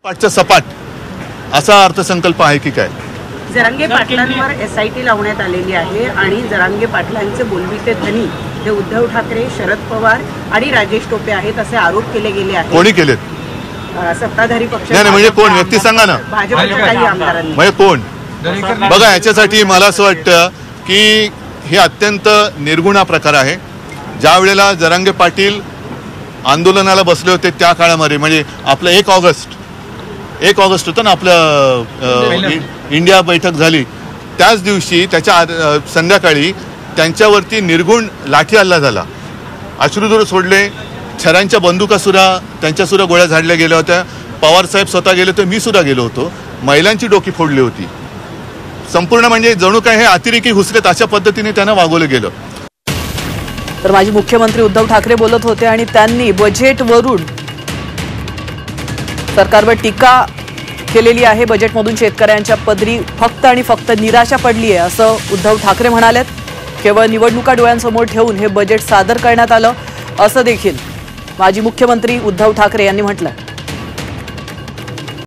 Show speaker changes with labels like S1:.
S1: पाठचा सपाट असा अर्थसंकल्प आहे की काय?
S2: जरांगे पाटलांवर SIT लावण्यात आलेली आहे आणि जरांगे पाटलांचे बोलविते धनी हे उद्धव ठाकरे, शरद पवार आणि राजेश टोपे आहेत असे आरोप केले गेले आहेत.
S1: कोणी केलेत?
S2: सत्ताधारी पक्ष.
S1: नाही म्हणजे कोण? व्यक्ती सांगा ना.
S2: भाजपच्या काही आमदारांनी.
S1: म्हणजे कोण? बघा, याच्यासाठी मला असं वाटतं की हे अत्यंत निर्गुणा प्रकार आहे. ज्या वेळेला जरांगे पाटील आंदोलनाला बसले होते त्या काळामध्ये, म्हणजे आपलं 1 ऑगस्ट होतं ना आपलं इंडिया बैठक झाली, त्याच दिवशी त्याच्या संध्याकाळी त्यांच्यावरती निर्गुण लाठी हल्ला झाला. अश्रुधूर सोडले, छरांच्या बंदुकासुद्धा त्यांच्यासुद्धा गोळ्या झाडल्या गेल्या होत्या. पवारसाहेब स्वतः गेले होते, मी सुद्धा गेलो होतो. महिलांची डोकी फोडली होती. संपूर्ण म्हणजे जणू काय हे अतिरेकी घुसलेत अशा पद्धतीने त्यांना वागवलं गेलं.
S3: तर माजी मुख्यमंत्री उद्धव ठाकरे बोलत होते आणि त्यांनी बजेटवरून सरकारवर टीका केलेली आहे. बजेटमधून शेतकऱ्यांच्या पदरी फक्त आणि फक्त निराशा पडली आहे असं उद्धव ठाकरे म्हणालेत. केवळ निवडणुका डोळ्यांसमोर ठेवून हे बजेट सादर करण्यात आलं असं देखील माजी मुख्यमंत्री उद्धव ठाकरे यांनी म्हटलं.